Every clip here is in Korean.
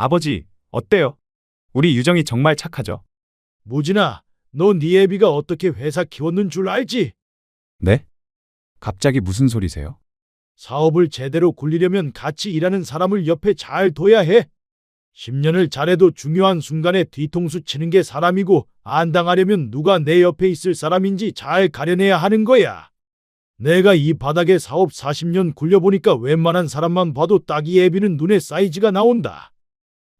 아버지, 어때요? 우리 유정이 정말 착하죠? 무진아, 너 네 애비가 어떻게 회사 키웠는 줄 알지? 네? 갑자기 무슨 소리세요? 사업을 제대로 굴리려면 같이 일하는 사람을 옆에 잘 둬야 해. 10년을 잘해도 중요한 순간에 뒤통수 치는 게 사람이고, 안 당하려면 누가 내 옆에 있을 사람인지 잘 가려내야 하는 거야. 내가 이 바닥에 사업 40년 굴려보니까 웬만한 사람만 봐도 딱 이 애비는 눈에 사이즈가 나온다.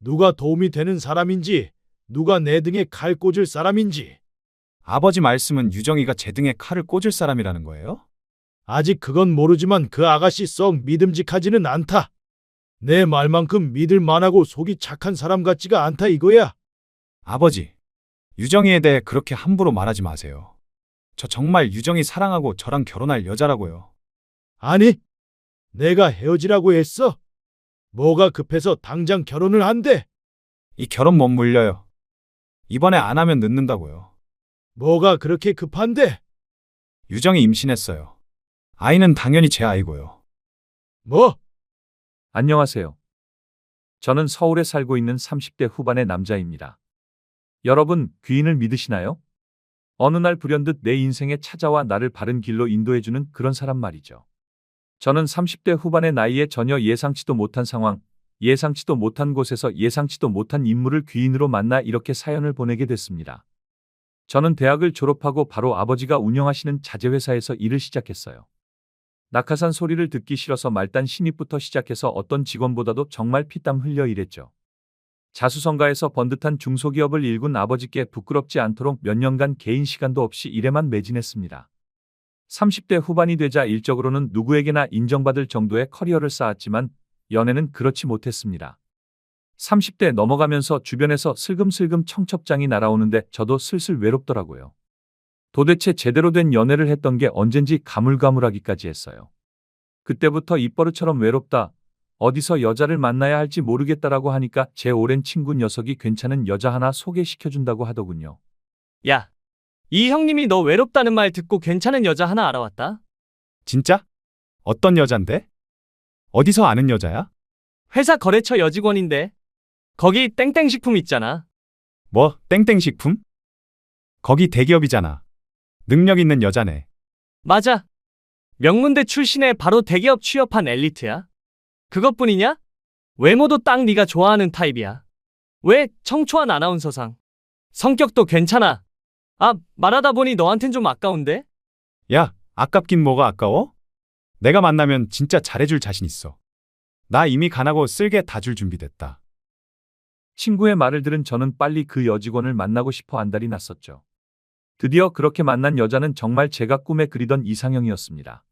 누가 도움이 되는 사람인지, 누가 내 등에 칼 꽂을 사람인지. 아버지 말씀은 유정이가 제 등에 칼을 꽂을 사람이라는 거예요? 아직 그건 모르지만 그 아가씨 썩 믿음직하지는 않다. 내 말만큼 믿을 만하고 속이 착한 사람 같지가 않다 이거야. 아버지, 유정이에 대해 그렇게 함부로 말하지 마세요. 저 정말 유정이 사랑하고 저랑 결혼할 여자라고요. 아니, 내가 헤어지라고 했어. 뭐가 급해서 당장 결혼을 한대. 이 결혼 못 물려요. 이번에 안 하면 늦는다고요. 뭐가 그렇게 급한데? 유정이 임신했어요. 아이는 당연히 제 아이고요. 뭐? 안녕하세요. 저는 서울에 살고 있는 30대 후반의 남자입니다. 여러분, 귀인을 믿으시나요? 어느 날 불현듯 내 인생에 찾아와 나를 바른 길로 인도해주는 그런 사람 말이죠. 저는 30대 후반의 나이에 전혀 예상치도 못한 상황, 예상치도 못한 곳에서 예상치도 못한 인물을 귀인으로 만나 이렇게 사연을 보내게 됐습니다. 저는 대학을 졸업하고 바로 아버지가 운영하시는 자재회사에서 일을 시작했어요. 낙하산 소리를 듣기 싫어서 말단 신입부터 시작해서 어떤 직원보다도 정말 피땀 흘려 일했죠. 자수성가해서 번듯한 중소기업을 일군 아버지께 부끄럽지 않도록 몇 년간 개인 시간도 없이 일에만 매진했습니다. 30대 후반이 되자 일적으로는 누구에게나 인정받을 정도의 커리어를 쌓았지만 연애는 그렇지 못했습니다. 30대 넘어가면서 주변에서 슬금슬금 청첩장이 날아오는데 저도 슬슬 외롭더라고요. 도대체 제대로 된 연애를 했던 게 언젠지 가물가물하기까지 했어요. 그때부터 입버릇처럼 외롭다, 어디서 여자를 만나야 할지 모르겠다라고 하니까 제 오랜 친구 녀석이 괜찮은 여자 하나 소개시켜준다고 하더군요. 야, 이 형님이 너 외롭다는 말 듣고 괜찮은 여자 하나 알아왔다. 진짜? 어떤 여잔데? 어디서 아는 여자야? 회사 거래처 여직원인데. 거기 땡땡식품 있잖아. 뭐, 땡땡식품? 거기 대기업이잖아. 능력 있는 여자네. 맞아. 명문대 출신에 바로 대기업 취업한 엘리트야. 그것뿐이냐? 외모도 딱 네가 좋아하는 타입이야. 왜 청초한 아나운서상. 성격도 괜찮아. 아, 말하다 보니 너한텐 좀 아까운데? 야, 아깝긴 뭐가 아까워? 내가 만나면 진짜 잘해줄 자신 있어. 나 이미 간하고 쓸개 다 줄 준비됐다. 친구의 말을 들은 저는 빨리 그 여직원을 만나고 싶어 안달이 났었죠. 드디어 그렇게 만난 여자는 정말 제가 꿈에 그리던 이상형이었습니다.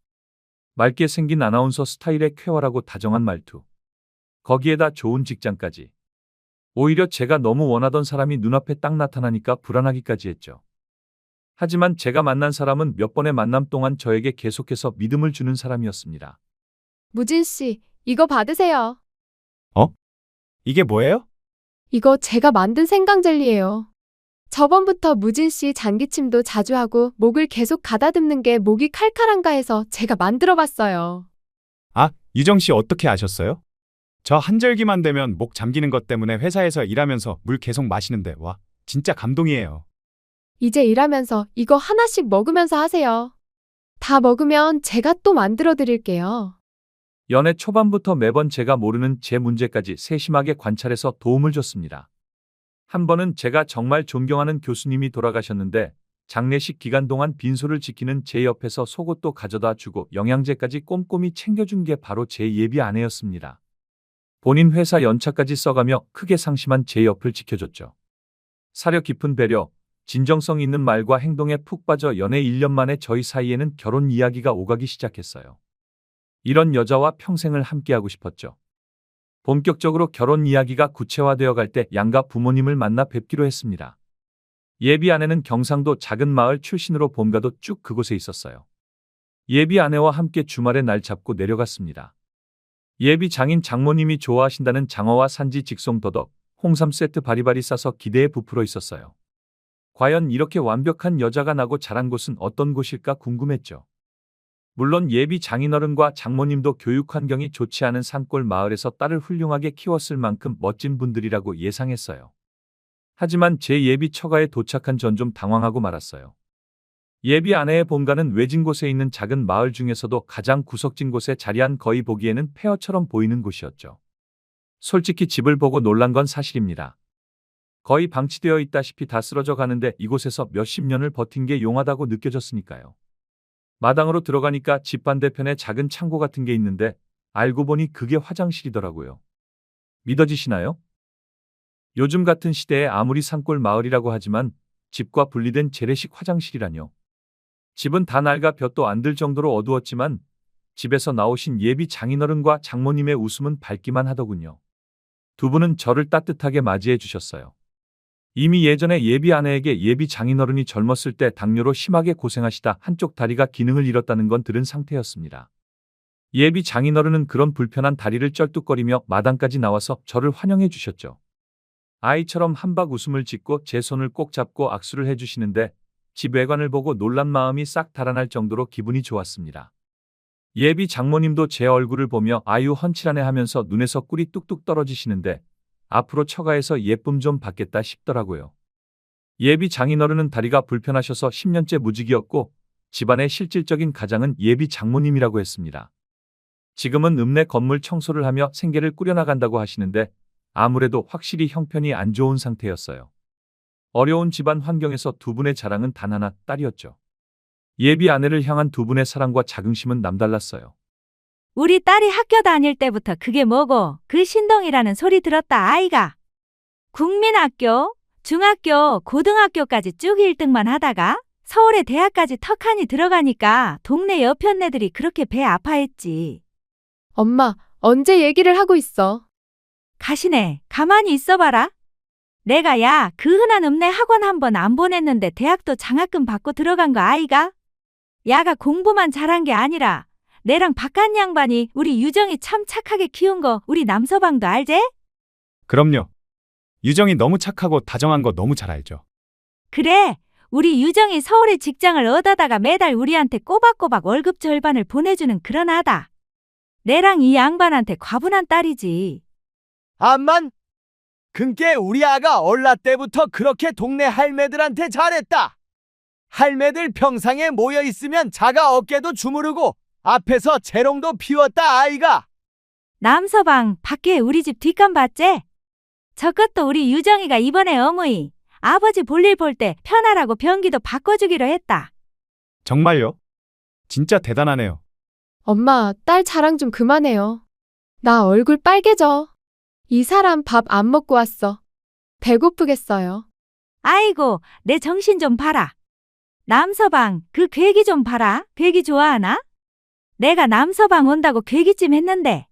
맑게 생긴 아나운서 스타일의 쾌활하고 다정한 말투. 거기에다 좋은 직장까지. 오히려 제가 너무 원하던 사람이 눈앞에 딱 나타나니까 불안하기까지 했죠. 하지만 제가 만난 사람은 몇 번의 만남 동안 저에게 계속해서 믿음을 주는 사람이었습니다. 무진 씨, 이거 받으세요. 이게 뭐예요? 이거 제가 만든 생강젤리예요. 저번부터 무진 씨 잔기침도 자주 하고 목을 계속 가다듬는 게 목이 칼칼한가 해서 제가 만들어 봤어요. 아, 유정 씨 어떻게 아셨어요? 저 한절기만 되면 목 잠기는 것 때문에 회사에서 일하면서 물 계속 마시는데 와, 진짜 감동이에요. 이제 일하면서 이거 하나씩 먹으면서 하세요. 다 먹으면 제가 또 만들어 드릴게요. 연애 초반부터 매번 제가 모르는 제 문제까지 세심하게 관찰해서 도움을 줬습니다. 한 번은 제가 정말 존경하는 교수님이 돌아가셨는데 장례식 기간 동안 빈소를 지키는 제 옆에서 속옷도 가져다 주고 영양제까지 꼼꼼히 챙겨준 게 바로 제 예비 아내였습니다. 본인 회사 연차까지 써가며 크게 상심한 제 옆을 지켜줬죠. 사려 깊은 배려, 진정성 있는 말과 행동에 푹 빠져 연애 1년 만에 저희 사이에는 결혼 이야기가 오가기 시작했어요. 이런 여자와 평생을 함께하고 싶었죠. 본격적으로 결혼 이야기가 구체화되어 갈 때 양가 부모님을 만나 뵙기로 했습니다. 예비 아내는 경상도 작은 마을 출신으로 본가도 쭉 그곳에 있었어요. 예비 아내와 함께 주말에 날 잡고 내려갔습니다. 예비 장인 장모님이 좋아하신다는 장어와 산지 직송 더덕, 홍삼 세트 바리바리 싸서 기대에 부풀어 있었어요. 과연 이렇게 완벽한 여자가 나고 자란 곳은 어떤 곳일까 궁금했죠. 물론 예비 장인어른과 장모님도 교육 환경이 좋지 않은 산골 마을에서 딸을 훌륭하게 키웠을 만큼 멋진 분들이라고 예상했어요. 하지만 제 예비 처가에 도착한 전 좀 당황하고 말았어요. 예비 아내의 본가는 외진 곳에 있는 작은 마을 중에서도 가장 구석진 곳에 자리한 거의 보기에는 폐허처럼 보이는 곳이었죠. 솔직히 집을 보고 놀란 건 사실입니다. 거의 방치되어 있다시피 다 쓰러져 가는데 이곳에서 몇십 년을 버틴 게 용하다고 느껴졌으니까요. 마당으로 들어가니까 집 반대편에 작은 창고 같은 게 있는데 알고 보니 그게 화장실이더라고요. 믿어지시나요? 요즘 같은 시대에 아무리 산골 마을이라고 하지만 집과 분리된 재래식 화장실이라뇨. 집은 다 낡아 볕도 안 들 정도로 어두웠지만 집에서 나오신 예비 장인어른과 장모님의 웃음은 밝기만 하더군요. 두 분은 저를 따뜻하게 맞이해 주셨어요. 이미 예전에 예비 아내에게 예비 장인어른이 젊었을 때 당뇨로 심하게 고생하시다 한쪽 다리가 기능을 잃었다는 건 들은 상태였습니다. 예비 장인어른은 그런 불편한 다리를 쩔뚝거리며 마당까지 나와서 저를 환영해 주셨죠. 아이처럼 한박 웃음을 짓고 제 손을 꼭 잡고 악수를 해주시는데 집 외관을 보고 놀란 마음이 싹 달아날 정도로 기분이 좋았습니다. 예비 장모님도 제 얼굴을 보며 아유 헌칠하네 하면서 눈에서 꿀이 뚝뚝 떨어지시는데 앞으로 처가에서 예쁨 좀 받겠다 싶더라고요. 예비 장인어른은 다리가 불편하셔서 10년째 무직이었고 집안의 실질적인 가장은 예비 장모님이라고 했습니다. 지금은 읍내 건물 청소를 하며 생계를 꾸려나간다고 하시는데 아무래도 확실히 형편이 안 좋은 상태였어요. 어려운 집안 환경에서 두 분의 자랑은 단 하나, 딸이었죠. 예비 아내를 향한 두 분의 사랑과 자긍심은 남달랐어요. 우리 딸이 학교 다닐 때부터 그게 뭐고 그 신동이라는 소리 들었다 아이가. 국민학교, 중학교, 고등학교까지 쭉 1등만 하다가 서울에 대학까지 턱하니 들어가니까 동네 여편네들이 그렇게 배 아파했지. 엄마, 언제 얘기를 하고 있어? 가시네, 가만히 있어봐라. 내가 야, 그 흔한 읍내 학원 한 번 안 보냈는데 대학도 장학금 받고 들어간 거 아이가? 야가 공부만 잘한 게 아니라 내랑 바깥 양반이 우리 유정이 참 착하게 키운 거 우리 남서방도 알제? 그럼요. 유정이 너무 착하고 다정한 거 너무 잘 알죠. 그래, 우리 유정이 서울에 직장을 얻어다가 매달 우리한테 꼬박꼬박 월급 절반을 보내주는 그런 아다. 내랑 이 양반한테 과분한 딸이지. 암만 근께 우리 아가 얼라 때부터 그렇게 동네 할매들한테 잘했다. 할매들 평상에 모여 있으면 자가 어깨도 주무르고 앞에서 재롱도 피웠다 아이가. 남서방, 밖에 우리 집 뒷감 봤제? 저것도 우리 유정이가 이번에 어머니, 아버지 볼일 볼 때 편하라고 변기도 바꿔주기로 했다. 정말요? 진짜 대단하네요. 엄마, 딸 자랑 좀 그만해요. 나 얼굴 빨개져. 이 사람 밥 안 먹고 왔어. 배고프겠어요. 아이고, 내 정신 좀 봐라. 남서방, 그 괴기 좀 봐라. 괴기 좋아하나? 내가 남서방 온다고 괴기찜 했는데.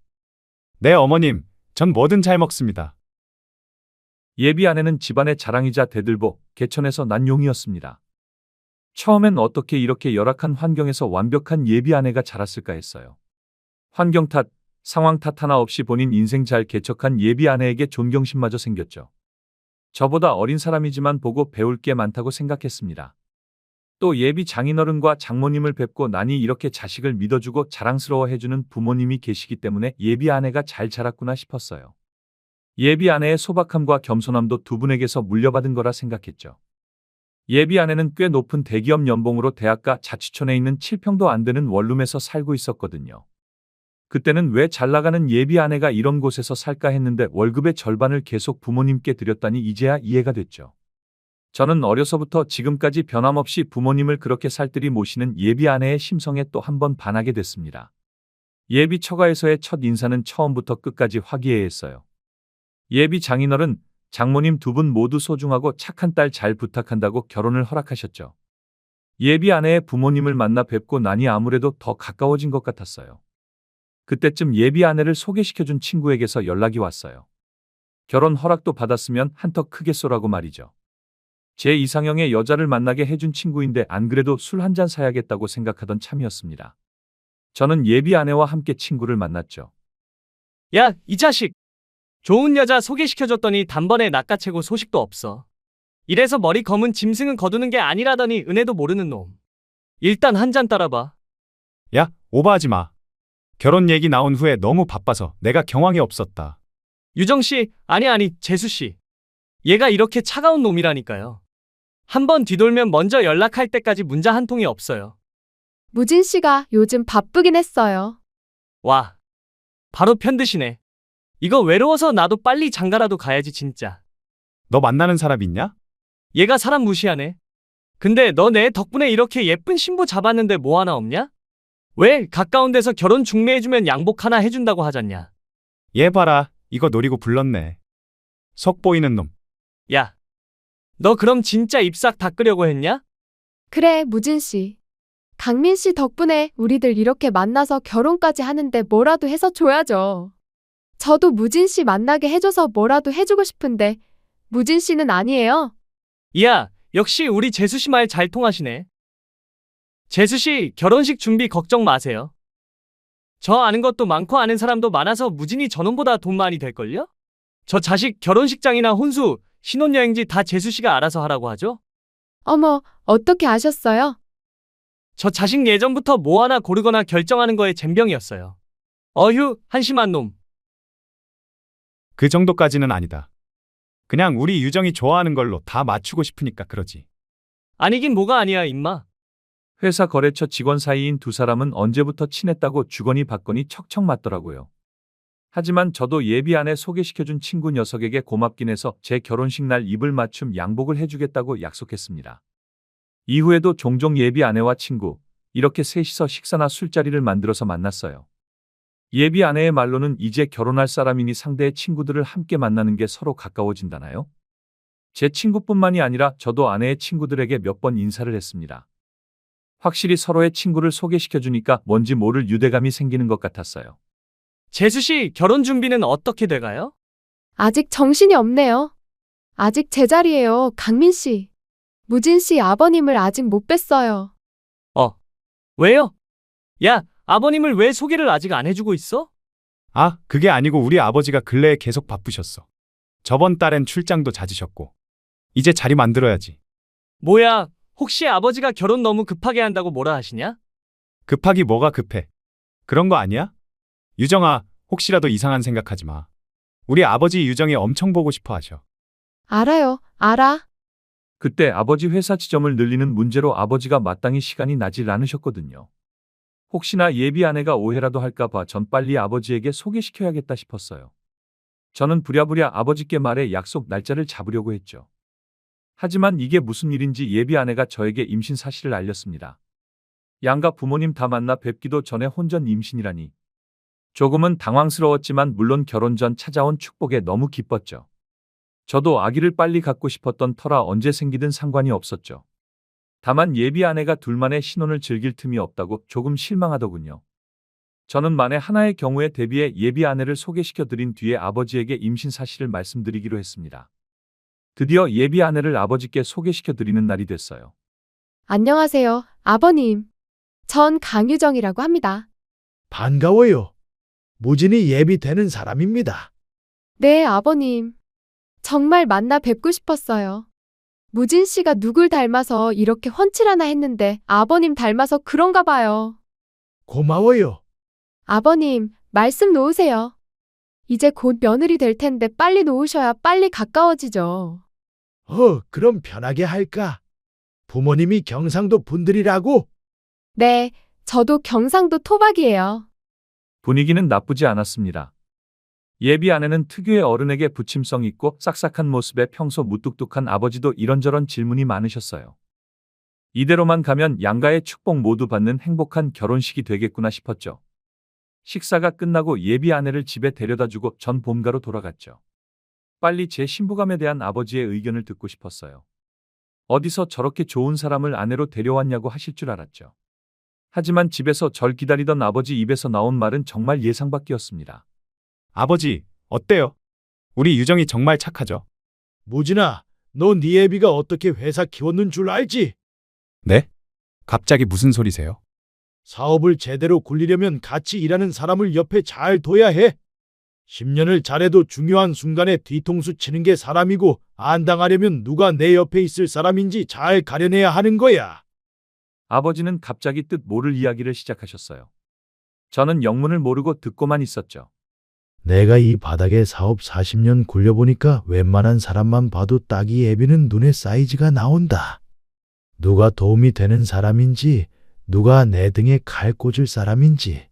네, 어머님. 전 뭐든 잘 먹습니다. 예비 아내는 집안의 자랑이자 대들보, 개천에서 난 용이었습니다. 처음엔 어떻게 이렇게 열악한 환경에서 완벽한 예비 아내가 자랐을까 했어요. 환경 탓, 상황 탓 하나 없이 본인 인생 잘 개척한 예비 아내에게 존경심마저 생겼죠. 저보다 어린 사람이지만 보고 배울 게 많다고 생각했습니다. 또 예비 장인어른과 장모님을 뵙고 나니 이렇게 자식을 믿어주고 자랑스러워해주는 부모님이 계시기 때문에 예비 아내가 잘 자랐구나 싶었어요. 예비 아내의 소박함과 겸손함도 두 분에게서 물려받은 거라 생각했죠. 예비 아내는 꽤 높은 대기업 연봉으로 대학가 자취촌에 있는 7평도 안 되는 원룸에서 살고 있었거든요. 그때는 왜 잘나가는 예비 아내가 이런 곳에서 살까 했는데 월급의 절반을 계속 부모님께 드렸다니 이제야 이해가 됐죠. 저는 어려서부터 지금까지 변함없이 부모님을 그렇게 살뜰히 모시는 예비 아내의 심성에 또 한 번 반하게 됐습니다. 예비 처가에서의 첫 인사는 처음부터 끝까지 화기애애했어요. 예비 장인어른, 장모님 두 분 모두 소중하고 착한 딸 잘 부탁한다고 결혼을 허락하셨죠. 예비 아내의 부모님을 만나 뵙고 나니 아무래도 더 가까워진 것 같았어요. 그때쯤 예비 아내를 소개시켜준 친구에게서 연락이 왔어요. 결혼 허락도 받았으면 한턱 크게 쏘라고 말이죠. 제 이상형의 여자를 만나게 해준 친구인데 안 그래도 술 한 잔 사야겠다고 생각하던 참이었습니다. 저는 예비 아내와 함께 친구를 만났죠. 야, 이 자식! 좋은 여자 소개시켜줬더니 단번에 낚아채고 소식도 없어. 이래서 머리 검은 짐승은 거두는 게 아니라더니 은혜도 모르는 놈. 일단 한 잔 따라봐. 야, 오버하지 마. 결혼 얘기 나온 후에 너무 바빠서 내가 경황이 없었다. 유정 씨, 아니, 재수 씨. 얘가 이렇게 차가운 놈이라니까요. 한번 뒤돌면 먼저 연락할 때까지 문자 한 통이 없어요. 무진 씨가 요즘 바쁘긴 했어요. 와, 바로 편드시네. 이거 외로워서 나도 빨리 장가라도 가야지 진짜. 너 만나는 사람 있냐? 얘가 사람 무시하네. 근데 너 내 덕분에 이렇게 예쁜 신부 잡았는데 뭐 하나 없냐? 왜 가까운 데서 결혼 중매해주면 양복 하나 해준다고 하잖냐? 얘 봐라. 이거 노리고 불렀네. 속 보이는 놈. 야, 너 그럼 진짜 입싹 닦으려고 했냐? 그래, 무진 씨. 강민 씨 덕분에 우리들 이렇게 만나서 결혼까지 하는데 뭐라도 해서 줘야죠. 저도 무진 씨 만나게 해줘서 뭐라도 해주고 싶은데 무진 씨는 아니에요. 야, 역시 우리 재수 씨 말 잘 통하시네. 재수 씨 결혼식 준비 걱정 마세요. 저 아는 것도 많고 아는 사람도 많아서 무진이 저놈보다 돈 많이 될걸요? 저 자식 결혼식장이나 혼수, 신혼여행지 다 재수 씨가 알아서 하라고 하죠? 어머, 어떻게 아셨어요? 저 자식 예전부터 뭐 하나 고르거나 결정하는 거에 젬병이었어요. 어휴, 한심한 놈. 그 정도까지는 아니다. 그냥 우리 유정이 좋아하는 걸로 다 맞추고 싶으니까 그러지. 아니긴 뭐가 아니야, 임마. 회사 거래처 직원 사이인 두 사람은 언제부터 친했다고 주거니 받거니 척척 맞더라고요. 하지만 저도 예비 아내 소개시켜준 친구 녀석에게 고맙긴 해서 제 결혼식 날 입을 맞춤 양복을 해주겠다고 약속했습니다. 이후에도 종종 예비 아내와 친구, 이렇게 셋이서 식사나 술자리를 만들어서 만났어요. 예비 아내의 말로는 이제 결혼할 사람이니 상대의 친구들을 함께 만나는 게 서로 가까워진다나요? 제 친구뿐만이 아니라 저도 아내의 친구들에게 몇 번 인사를 했습니다. 확실히 서로의 친구를 소개시켜주니까 뭔지 모를 유대감이 생기는 것 같았어요. 재수 씨 결혼 준비는 어떻게 돼가요? 아직 정신이 없네요. 아직 제자리예요, 강민 씨. 무진 씨 아버님을 아직 못 뵀어요. 왜요? 야, 아버님을 왜 소개를 아직 안 해주고 있어? 아, 그게 아니고 우리 아버지가 근래에 계속 바쁘셨어. 저번 달엔 출장도 잦으셨고. 이제 자리 만들어야지. 뭐야, 혹시 아버지가 결혼 너무 급하게 한다고 뭐라 하시냐? 급하기 뭐가 급해. 그런 거 아니야? 유정아, 혹시라도 이상한 생각하지 마. 우리 아버지 유정이 엄청 보고 싶어 하셔. 알아요, 알아. 그때 아버지 회사 지점을 늘리는 문제로 아버지가 마땅히 시간이 나질 않으셨거든요. 혹시나 예비 아내가 오해라도 할까봐 전 빨리 아버지에게 소개시켜야겠다 싶었어요. 저는 부랴부랴 아버지께 말해 약속 날짜를 잡으려고 했죠. 하지만 이게 무슨 일인지 예비 아내가 저에게 임신 사실을 알렸습니다. 양가 부모님 다 만나 뵙기도 전에 혼전 임신이라니. 조금은 당황스러웠지만 물론 결혼 전 찾아온 축복에 너무 기뻤죠. 저도 아기를 빨리 갖고 싶었던 터라 언제 생기든 상관이 없었죠. 다만 예비 아내가 둘만의 신혼을 즐길 틈이 없다고 조금 실망하더군요. 저는 만에 하나의 경우에 대비해 예비 아내를 소개시켜드린 뒤에 아버지에게 임신 사실을 말씀드리기로 했습니다. 드디어 예비 아내를 아버지께 소개시켜드리는 날이 됐어요. 안녕하세요, 아버님. 전 강유정이라고 합니다. 반가워요. 무진이 예비되는 사람입니다. 네, 아버님. 정말 만나 뵙고 싶었어요. 무진 씨가 누굴 닮아서 이렇게 훤칠하나 했는데 아버님 닮아서 그런가 봐요. 고마워요. 아버님, 말씀 놓으세요. 이제 곧 며느리 될 텐데 빨리 놓으셔야 빨리 가까워지죠. 그럼 편하게 할까? 부모님이 경상도 분들이라고? 네, 저도 경상도 토박이에요. 분위기는 나쁘지 않았습니다. 예비 아내는 특유의 어른에게 부침성 있고 싹싹한 모습에 평소 무뚝뚝한 아버지도 이런저런 질문이 많으셨어요. 이대로만 가면 양가의 축복 모두 받는 행복한 결혼식이 되겠구나 싶었죠. 식사가 끝나고 예비 아내를 집에 데려다주고 전 본가로 돌아갔죠. 빨리 제 신부감에 대한 아버지의 의견을 듣고 싶었어요. 어디서 저렇게 좋은 사람을 아내로 데려왔냐고 하실 줄 알았죠. 하지만 집에서 절 기다리던 아버지 입에서 나온 말은 정말 예상 밖이었습니다. 아버지, 어때요? 우리 유정이 정말 착하죠? 무진아, 너 네 애비가 어떻게 회사 키웠는 줄 알지? 네? 갑자기 무슨 소리세요? 사업을 제대로 굴리려면 같이 일하는 사람을 옆에 잘 둬야 해. 10년을 잘해도 중요한 순간에 뒤통수 치는 게 사람이고 안 당하려면 누가 내 옆에 있을 사람인지 잘 가려내야 하는 거야. 아버지는 갑자기 뜻 모를 이야기를 시작하셨어요. 저는 영문을 모르고 듣고만 있었죠. 내가 이 바닥에 사업 40년 굴려보니까 웬만한 사람만 봐도 딱이 애비는 눈에 사이즈가 나온다. 누가 도움이 되는 사람인지, 누가 내 등에 칼 꽂을 사람인지.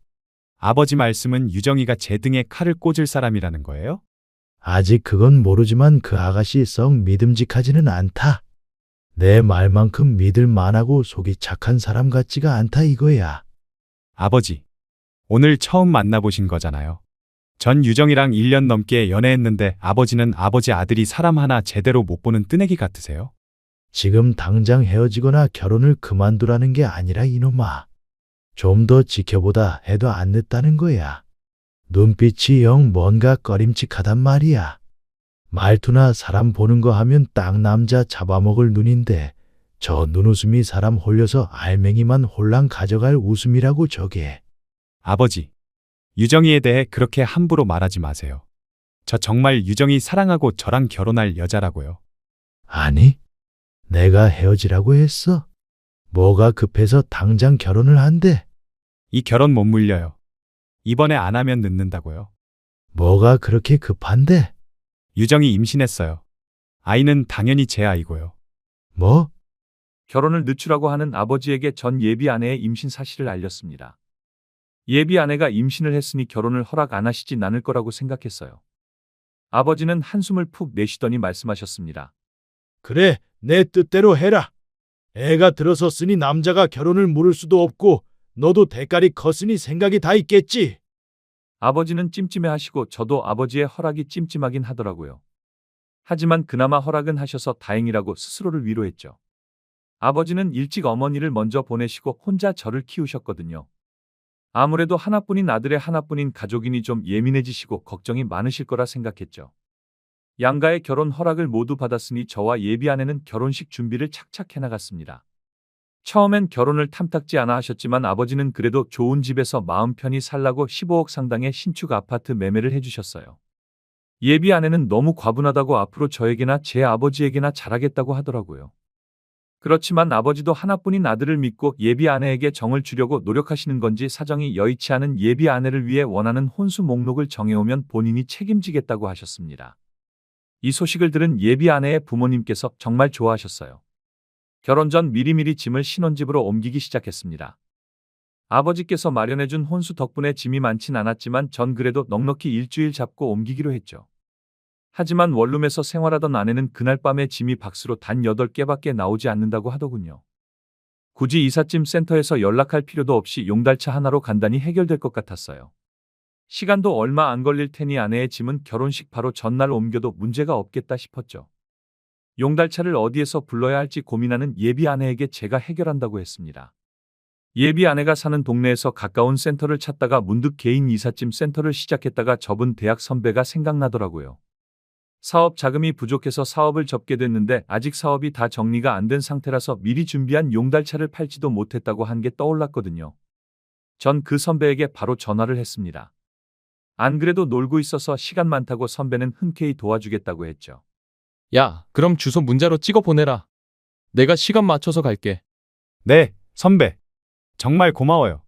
아버지 말씀은 유정이가 제 등에 칼을 꽂을 사람이라는 거예요? 아직 그건 모르지만 그 아가씨 썩 믿음직하지는 않다. 내 말만큼 믿을 만하고 속이 착한 사람 같지가 않다 이거야. 아버지, 오늘 처음 만나보신 거잖아요. 전 유정이랑 1년 넘게 연애했는데 아버지는 아버지 아들이 사람 하나 제대로 못 보는 뜨내기 같으세요? 지금 당장 헤어지거나 결혼을 그만두라는 게 아니라 이놈아. 좀 더 지켜보다 해도 안 늦다는 거야. 눈빛이 영 뭔가 꺼림칙하단 말이야. 말투나 사람 보는 거 하면 딱 남자 잡아먹을 눈인데 저 눈웃음이 사람 홀려서 알맹이만 홀랑 가져갈 웃음이라고 저게. 아버지, 유정이에 대해 그렇게 함부로 말하지 마세요. 저 정말 유정이 사랑하고 저랑 결혼할 여자라고요. 아니, 내가 헤어지라고 했어. 뭐가 급해서 당장 결혼을 한대. 이 결혼 못 물려요. 이번에 안 하면 늦는다고요. 뭐가 그렇게 급한데? 유정이 임신했어요. 아이는 당연히 제 아이고요. 뭐? 결혼을 늦추라고 하는 아버지에게 전 예비 아내의 임신 사실을 알렸습니다. 예비 아내가 임신을 했으니 결혼을 허락 안 하시진 않을 거라고 생각했어요. 아버지는 한숨을 푹 내쉬더니 말씀하셨습니다. 그래, 내 뜻대로 해라. 애가 들어섰으니 남자가 결혼을 물을 수도 없고 너도 대가리 컸으니 생각이 다 있겠지. 아버지는 찜찜해하시고 저도 아버지의 허락이 찜찜하긴 하더라고요. 하지만 그나마 허락은 하셔서 다행이라고 스스로를 위로했죠. 아버지는 일찍 어머니를 먼저 보내시고 혼자 저를 키우셨거든요. 아무래도 하나뿐인 아들의 하나뿐인 가족이니 좀 예민해지시고 걱정이 많으실 거라 생각했죠. 양가의 결혼 허락을 모두 받았으니 저와 예비 아내는 결혼식 준비를 착착 해나갔습니다. 처음엔 결혼을 탐탁지 않아 하셨지만 아버지는 그래도 좋은 집에서 마음 편히 살라고 15억 상당의 신축 아파트 매매를 해주셨어요. 예비 아내는 너무 과분하다고 앞으로 저에게나 제 아버지에게나 잘하겠다고 하더라고요. 그렇지만 아버지도 하나뿐인 아들을 믿고 예비 아내에게 정을 주려고 노력하시는 건지 사정이 여의치 않은 예비 아내를 위해 원하는 혼수 목록을 정해오면 본인이 책임지겠다고 하셨습니다. 이 소식을 들은 예비 아내의 부모님께서 정말 좋아하셨어요. 결혼 전 미리미리 짐을 신혼집으로 옮기기 시작했습니다. 아버지께서 마련해준 혼수 덕분에 짐이 많진 않았지만 전 그래도 넉넉히 일주일 잡고 옮기기로 했죠. 하지만 원룸에서 생활하던 아내는 그날 밤에 짐이 박스로 단 8개밖에 나오지 않는다고 하더군요. 굳이 이삿짐 센터에서 연락할 필요도 없이 용달차 하나로 간단히 해결될 것 같았어요. 시간도 얼마 안 걸릴 테니 아내의 짐은 결혼식 바로 전날 옮겨도 문제가 없겠다 싶었죠. 용달차를 어디에서 불러야 할지 고민하는 예비 아내에게 제가 해결한다고 했습니다. 예비 아내가 사는 동네에서 가까운 센터를 찾다가 문득 개인 이삿짐 센터를 시작했다가 접은 대학 선배가 생각나더라고요. 사업 자금이 부족해서 사업을 접게 됐는데 아직 사업이 다 정리가 안 된 상태라서 미리 준비한 용달차를 팔지도 못했다고 한 게 떠올랐거든요. 전 그 선배에게 바로 전화를 했습니다. 안 그래도 놀고 있어서 시간 많다고 선배는 흔쾌히 도와주겠다고 했죠. 야, 그럼 주소 문자로 찍어 보내라. 내가 시간 맞춰서 갈게. 네, 선배. 정말 고마워요.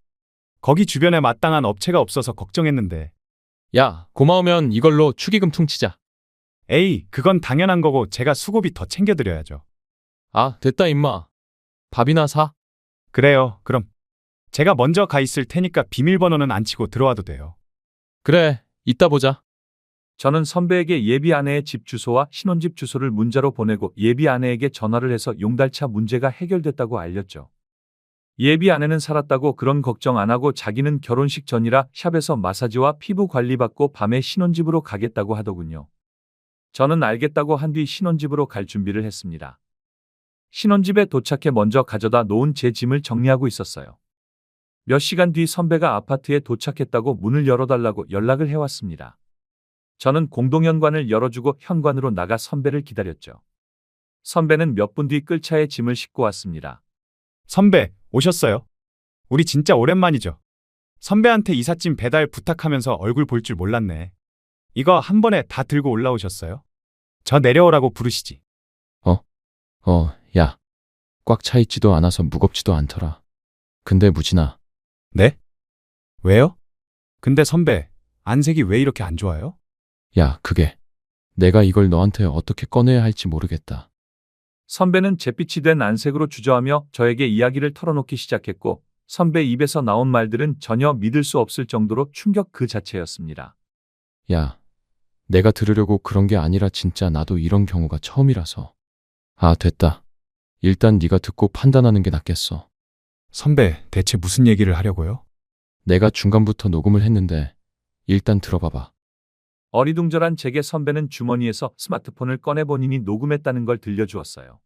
거기 주변에 마땅한 업체가 없어서 걱정했는데. 야, 고마우면 이걸로 축의금 퉁치자. 에이, 그건 당연한 거고 제가 수고비 더 챙겨드려야죠. 아, 됐다 임마. 밥이나 사. 그래요, 그럼. 제가 먼저 가 있을 테니까 비밀번호는 안 치고 들어와도 돼요. 그래, 이따 보자. 저는 선배에게 예비 아내의 집 주소와 신혼집 주소를 문자로 보내고 예비 아내에게 전화를 해서 용달차 문제가 해결됐다고 알렸죠. 예비 아내는 살았다고 그런 걱정 안 하고 자기는 결혼식 전이라 샵에서 마사지와 피부 관리 받고 밤에 신혼집으로 가겠다고 하더군요. 저는 알겠다고 한 뒤 신혼집으로 갈 준비를 했습니다. 신혼집에 도착해 먼저 가져다 놓은 제 짐을 정리하고 있었어요. 몇 시간 뒤 선배가 아파트에 도착했다고 문을 열어달라고 연락을 해왔습니다. 저는 공동현관을 열어주고 현관으로 나가 선배를 기다렸죠. 선배는 몇 분 뒤 끌차에 짐을 싣고 왔습니다. 선배, 오셨어요? 우리 진짜 오랜만이죠. 선배한테 이삿짐 배달 부탁하면서 얼굴 볼 줄 몰랐네. 이거 한 번에 다 들고 올라오셨어요? 저 내려오라고 부르시지. 야. 꽉 차 있지도 않아서 무겁지도 않더라. 근데 무진아, 네? 왜요? 근데 선배, 안색이 왜 이렇게 안 좋아요? 야, 그게 내가 이걸 너한테 어떻게 꺼내야 할지 모르겠다. 선배는 잿빛이 된 안색으로 주저하며 저에게 이야기를 털어놓기 시작했고 선배 입에서 나온 말들은 전혀 믿을 수 없을 정도로 충격 그 자체였습니다. 야, 내가 들으려고 그런 게 아니라 진짜 나도 이런 경우가 처음이라서. 아, 됐다. 일단 네가 듣고 판단하는 게 낫겠어. 선배, 대체 무슨 얘기를 하려고요? 내가 중간부터 녹음을 했는데 일단 들어봐봐. 어리둥절한 제게 선배는 주머니에서 스마트폰을 꺼내 본인이 녹음했다는 걸 들려주었어요.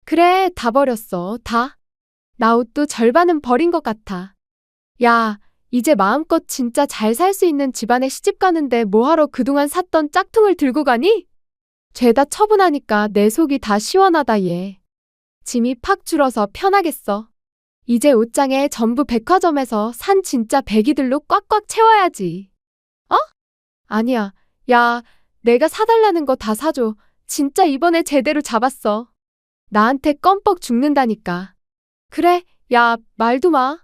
그래, 다 버렸어. 다. 나 옷도 절반은 버린 것 같아. 야, 이제 마음껏 진짜 잘 살 수 있는 집안에 시집 가는데 뭐하러 그동안 샀던 짝퉁을 들고 가니? 죄다 처분하니까 내 속이 다 시원하다 얘. 짐이 팍 줄어서 편하겠어. 이제 옷장에 전부 백화점에서 산 진짜 배기들로 꽉꽉 채워야지. 어? 아니야. 야, 내가 사달라는 거 다 사줘. 진짜 이번에 제대로 잡았어. 나한테 껌뻑 죽는다니까. 그래, 야, 말도 마.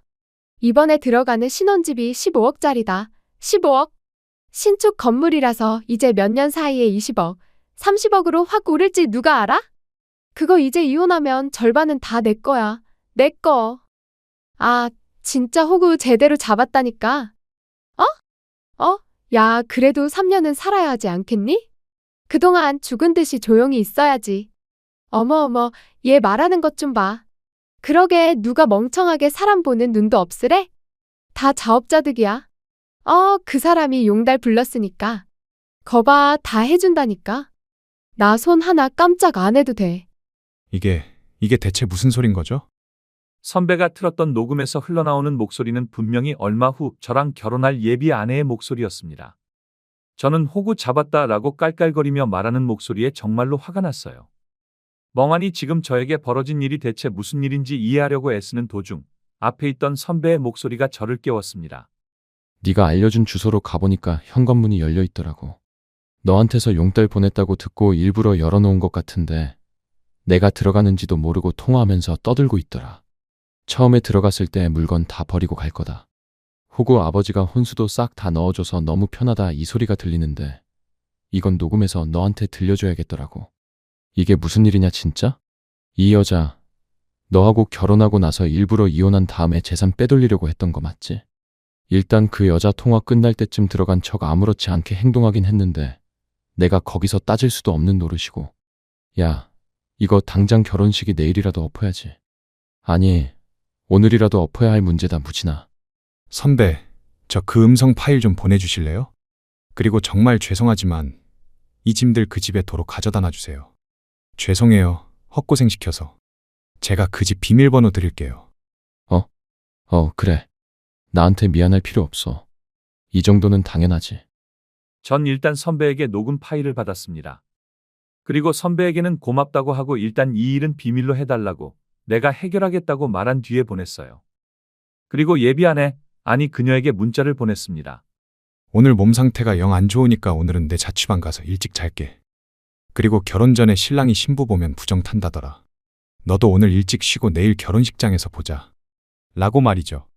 이번에 들어가는 신혼집이 15억짜리다. 15억? 신축 건물이라서 이제 몇 년 사이에 20억, 30억으로 확 오를지 누가 알아? 그거 이제 이혼하면 절반은 다 내 거야. 내 거. 아, 진짜 호구 제대로 잡았다니까. 야, 그래도 3년은 살아야 하지 않겠니? 그동안 죽은 듯이 조용히 있어야지. 어머, 얘 말하는 것 좀 봐. 그러게 누가 멍청하게 사람 보는 눈도 없으래? 다 자업자득이야. 그 사람이 용달 불렀으니까. 거봐, 다 해준다니까. 나 손 하나 깜짝 안 해도 돼. 이게 대체 무슨 소린 거죠? 선배가 틀었던 녹음에서 흘러나오는 목소리는 분명히 얼마 후 저랑 결혼할 예비 아내의 목소리였습니다. 저는 호구 잡았다라고 깔깔거리며 말하는 목소리에 정말로 화가 났어요. 멍하니 지금 저에게 벌어진 일이 대체 무슨 일인지 이해하려고 애쓰는 도중 앞에 있던 선배의 목소리가 저를 깨웠습니다. 네가 알려준 주소로 가보니까 현관문이 열려 있더라고. 너한테서 용달 보냈다고 듣고 일부러 열어놓은 것 같은데 내가 들어가는지도 모르고 통화하면서 떠들고 있더라. 처음에 들어갔을 때 물건 다 버리고 갈 거다. 호구 아버지가 혼수도 싹 다 넣어줘서 너무 편하다 이 소리가 들리는데 이건 녹음해서 너한테 들려줘야겠더라고. 이게 무슨 일이냐 진짜? 이 여자 너하고 결혼하고 나서 일부러 이혼한 다음에 재산 빼돌리려고 했던 거 맞지? 일단 그 여자 통화 끝날 때쯤 들어간 척 아무렇지 않게 행동하긴 했는데 내가 거기서 따질 수도 없는 노릇이고. 야, 이거 당장 결혼식이 내일이라도 엎어야지. 아니, 오늘이라도 엎어야 할 문제다 무진아. 선배, 저 그 음성 파일 좀 보내주실래요? 그리고 정말 죄송하지만 이 짐들 그 집에 도로 가져다 놔주세요. 죄송해요. 헛고생 시켜서. 제가 그 집 비밀번호 드릴게요. 그래. 나한테 미안할 필요 없어. 이 정도는 당연하지. 전 일단 선배에게 녹음 파일을 받았습니다. 그리고 선배에게는 고맙다고 하고 일단 이 일은 비밀로 해달라고 내가 해결하겠다고 말한 뒤에 보냈어요. 그리고 예비 아내, 아니 그녀에게 문자를 보냈습니다. 오늘 몸 상태가 영 안 좋으니까 오늘은 내 자취방 가서 일찍 잘게. 그리고 결혼 전에 신랑이 신부 보면 부정 탄다더라. 너도 오늘 일찍 쉬고 내일 결혼식장에서 보자. 라고 말이죠.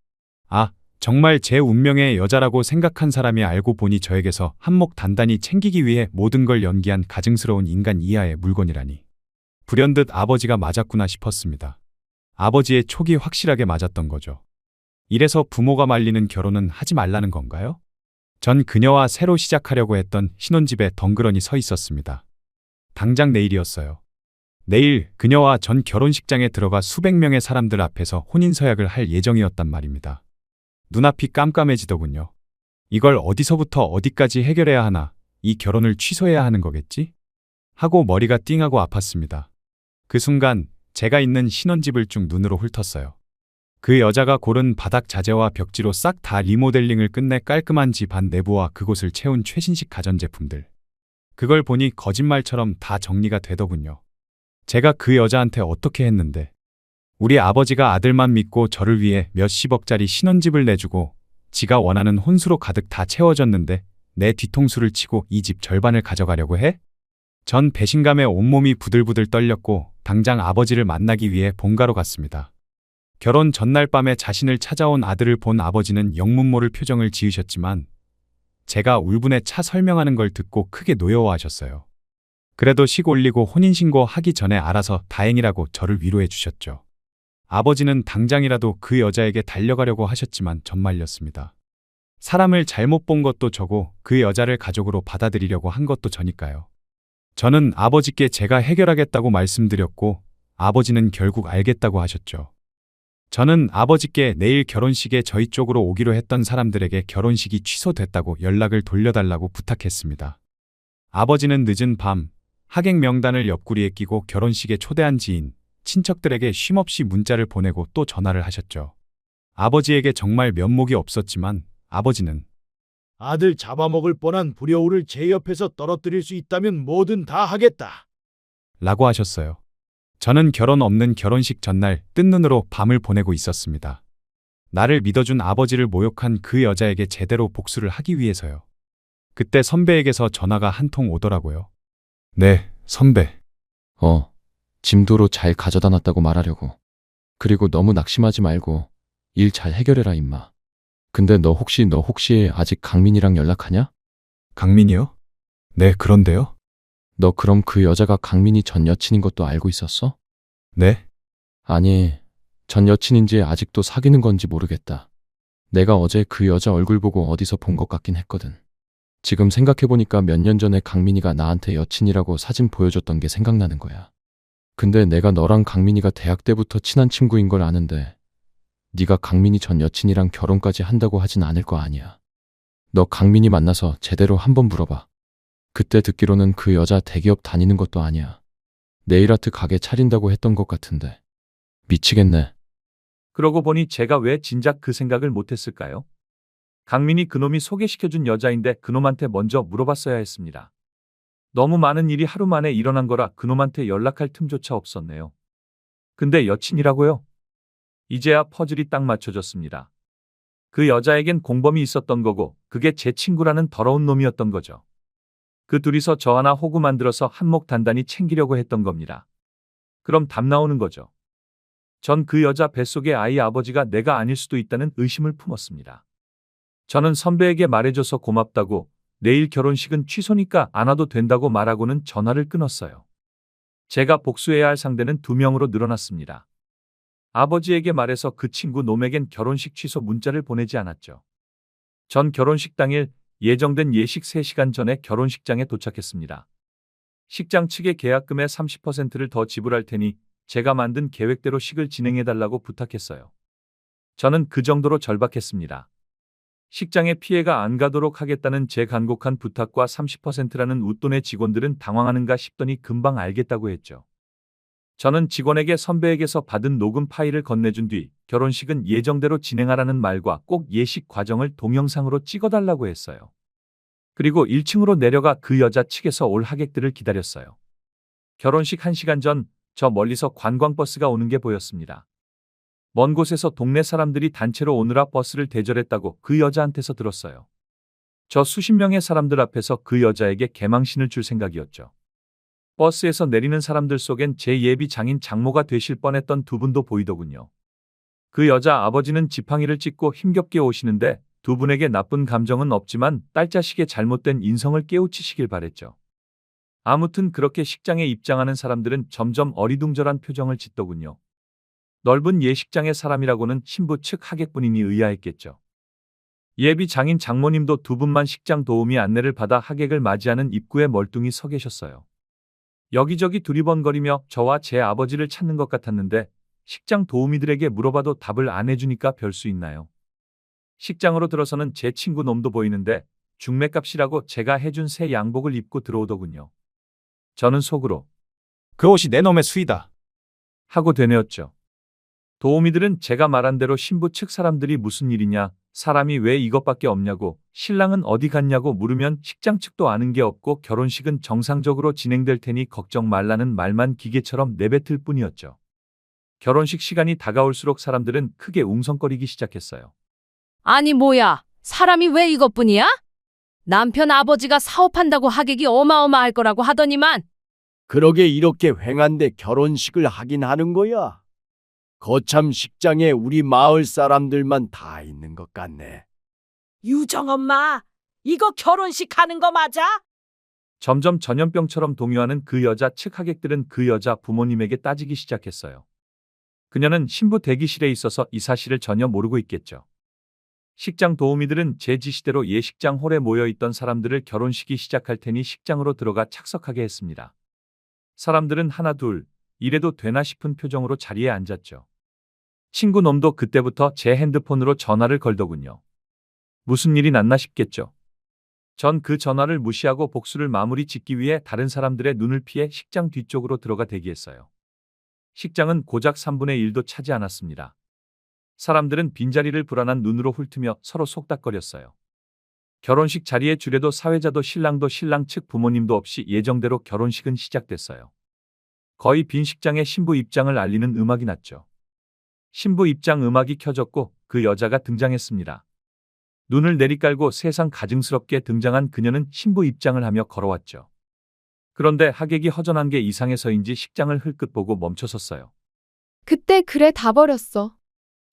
아, 정말 제 운명의 여자라고 생각한 사람이 알고 보니 저에게서 한몫 단단히 챙기기 위해 모든 걸 연기한 가증스러운 인간 이하의 물건이라니. 불현듯 아버지가 맞았구나 싶었습니다. 아버지의 촉이 확실하게 맞았던 거죠. 이래서 부모가 말리는 결혼은 하지 말라는 건가요? 전 그녀와 새로 시작하려고 했던 신혼집에 덩그러니 서 있었습니다. 당장 내일이었어요. 내일 그녀와 전 결혼식장에 들어가 수백 명의 사람들 앞에서 혼인서약을 할 예정이었단 말입니다. 눈앞이 깜깜해지더군요. 이걸 어디서부터 어디까지 해결해야 하나, 이 결혼을 취소해야 하는 거겠지? 하고 머리가 띵하고 아팠습니다. 그 순간 제가 있는 신혼집을 쭉 눈으로 훑었어요. 그 여자가 고른 바닥 자재와 벽지로 싹 다 리모델링을 끝내 깔끔한 집 안 내부와 그곳을 채운 최신식 가전제품들. 그걸 보니 거짓말처럼 다 정리가 되더군요. 제가 그 여자한테 어떻게 했는데. 우리 아버지가 아들만 믿고 저를 위해 몇십억짜리 신혼집을 내주고 지가 원하는 혼수로 가득 다 채워졌는데 내 뒤통수를 치고 이 집 절반을 가져가려고 해? 전 배신감에 온몸이 부들부들 떨렸고 당장 아버지를 만나기 위해 본가로 갔습니다. 결혼 전날 밤에 자신을 찾아온 아들을 본 아버지는 영문 모를 표정을 지으셨지만 제가 울분에 차 설명하는 걸 듣고 크게 노여워하셨어요. 그래도 식 올리고 혼인신고 하기 전에 알아서 다행이라고 저를 위로해 주셨죠. 아버지는 당장이라도 그 여자에게 달려가려고 하셨지만 전 말렸습니다. 사람을 잘못 본 것도 저고 그 여자를 가족으로 받아들이려고 한 것도 저니까요. 저는 아버지께 제가 해결하겠다고 말씀드렸고 아버지는 결국 알겠다고 하셨죠. 저는 아버지께 내일 결혼식에 저희 쪽으로 오기로 했던 사람들에게 결혼식이 취소됐다고 연락을 돌려달라고 부탁했습니다. 아버지는 늦은 밤 하객 명단을 옆구리에 끼고 결혼식에 초대한 지인, 친척들에게 쉼없이 문자를 보내고 또 전화를 하셨죠. 아버지에게 정말 면목이 없었지만 아버지는 아들 잡아먹을 뻔한 불효우를 제 옆에서 떨어뜨릴 수 있다면 뭐든 다 하겠다. 라고 하셨어요. 저는 결혼 없는 결혼식 전날 뜬 눈으로 밤을 보내고 있었습니다. 나를 믿어준 아버지를 모욕한 그 여자에게 제대로 복수를 하기 위해서요. 그때 선배에게서 전화가 한 통 오더라고요. 네, 선배. 짐도로 잘 가져다 놨다고 말하려고. 그리고 너무 낙심하지 말고 일 잘 해결해라 임마. 근데 너 혹시 아직 강민이랑 연락하냐? 강민이요? 네, 그런데요? 너 그럼 그 여자가 강민이 전 여친인 것도 알고 있었어? 네? 아니, 전 여친인지 아직도 사귀는 건지 모르겠다. 내가 어제 그 여자 얼굴 보고 어디서 본 것 같긴 했거든. 지금 생각해보니까 몇 년 전에 강민이가 나한테 여친이라고 사진 보여줬던 게 생각나는 거야. 근데 내가 너랑 강민이가 대학 때부터 친한 친구인 걸 아는데 네가 강민이 전 여친이랑 결혼까지 한다고 하진 않을 거 아니야. 너 강민이 만나서 제대로 한번 물어봐. 그때 듣기로는 그 여자 대기업 다니는 것도 아니야. 네일아트 가게 차린다고 했던 것 같은데. 미치겠네. 그러고 보니 제가 왜 진작 그 생각을 못했을까요? 강민이 그놈이 소개시켜준 여자인데 그놈한테 먼저 물어봤어야 했습니다. 너무 많은 일이 하루 만에 일어난 거라 그놈한테 연락할 틈조차 없었네요. 근데 여친이라고요? 이제야 퍼즐이 딱 맞춰졌습니다. 그 여자에겐 공범이 있었던 거고 그게 제 친구라는 더러운 놈이었던 거죠. 그 둘이서 저 하나 호구 만들어서 한몫 단단히 챙기려고 했던 겁니다. 그럼 답 나오는 거죠. 전 그 여자 뱃속의 아이 아버지가 내가 아닐 수도 있다는 의심을 품었습니다. 저는 선배에게 말해줘서 고맙다고 내일 결혼식은 취소니까 안 와도 된다고 말하고는 전화를 끊었어요. 제가 복수해야 할 상대는 2명으로 늘어났습니다. 아버지에게 말해서 그 친구 놈에겐 결혼식 취소 문자를 보내지 않았죠. 전 결혼식 당일 예정된 예식 3시간 전에 결혼식장에 도착했습니다. 식장 측의 계약금의 30%를 더 지불할 테니 제가 만든 계획대로 식을 진행해달라고 부탁했어요. 저는 그 정도로 절박했습니다. 식장에 피해가 안 가도록 하겠다는 제 간곡한 부탁과 30%라는 웃돈의 직원들은 당황하는가 싶더니 금방 알겠다고 했죠. 저는 직원에게 선배에게서 받은 녹음 파일을 건네준 뒤 결혼식은 예정대로 진행하라는 말과 꼭 예식 과정을 동영상으로 찍어달라고 했어요. 그리고 1층으로 내려가 그 여자 측에서 올 하객들을 기다렸어요. 결혼식 1시간 전 저 멀리서 관광버스가 오는 게 보였습니다. 먼 곳에서 동네 사람들이 단체로 오느라 버스를 대절했다고 그 여자한테서 들었어요. 저 수십 명의 사람들 앞에서 그 여자에게 개망신을 줄 생각이었죠. 버스에서 내리는 사람들 속엔 제 예비 장인 장모가 되실 뻔했던 2분도 보이더군요. 그 여자 아버지는 지팡이를 찢고 힘겹게 오시는데 2분에게 나쁜 감정은 없지만 딸자식의 잘못된 인성을 깨우치시길 바랬죠. 아무튼 그렇게 식장에 입장하는 사람들은 점점 어리둥절한 표정을 짓더군요. 넓은 예식장의 사람이라고는 신부 측 하객분이니 의아했겠죠. 예비 장인 장모님도 2분만 식장 도우미 안내를 받아 하객을 맞이하는 입구에 멀뚱히 서 계셨어요. 여기저기 두리번거리며 저와 제 아버지를 찾는 것 같았는데 식장 도우미들에게 물어봐도 답을 안 해주니까 별 수 있나요? 식장으로 들어서는 제 친구 놈도 보이는데 중매값이라고 제가 해준 새 양복을 입고 들어오더군요. 저는 속으로 그 옷이 내 놈의 수이다. 하고 되뇌었죠. 도우미들은 제가 말한 대로 신부 측 사람들이 무슨 일이냐, 사람이 왜 이것밖에 없냐고, 신랑은 어디 갔냐고 물으면 식장 측도 아는 게 없고 결혼식은 정상적으로 진행될 테니 걱정 말라는 말만 기계처럼 내뱉을 뿐이었죠. 결혼식 시간이 다가올수록 사람들은 크게 웅성거리기 시작했어요. 아니 뭐야, 사람이 왜 이것뿐이야? 남편 아버지가 사업한다고 하객이 어마어마할 거라고 하더니만 그러게 이렇게 횡한데 결혼식을 하긴 하는 거야. 거참 식장에 우리 마을 사람들만 다 있는 것 같네. 유정 엄마, 이거 결혼식 하는 거 맞아? 점점 전염병처럼 동요하는 그 여자 측 하객들은 그 여자 부모님에게 따지기 시작했어요. 그녀는 신부 대기실에 있어서 이 사실을 전혀 모르고 있겠죠. 식장 도우미들은 제 지시대로 예식장 홀에 모여있던 사람들을 결혼식이 시작할 테니 식장으로 들어가 착석하게 했습니다. 사람들은 하나 둘, 이래도 되나 싶은 표정으로 자리에 앉았죠. 친구 놈도 그때부터 제 핸드폰으로 전화를 걸더군요. 무슨 일이 났나 싶겠죠. 전 그 전화를 무시하고 복수를 마무리 짓기 위해 다른 사람들의 눈을 피해 식장 뒤쪽으로 들어가 대기했어요. 식장은 고작 3분의 1도 차지 않았습니다. 사람들은 빈자리를 불안한 눈으로 훑으며 서로 속닥거렸어요. 결혼식 자리에 주례도 사회자도 신랑도 신랑 측 부모님도 없이 예정대로 결혼식은 시작됐어요. 거의 빈 식장에 신부 입장을 알리는 음악이 났죠. 신부 입장 음악이 켜졌고 그 여자가 등장했습니다. 눈을 내리깔고 세상 가증스럽게 등장한 그녀는 신부 입장을 하며 걸어왔죠. 그런데 하객이 허전한 게 이상해서인지 식장을 흘끗 보고 멈춰섰어요. 그때 그래 다 버렸어.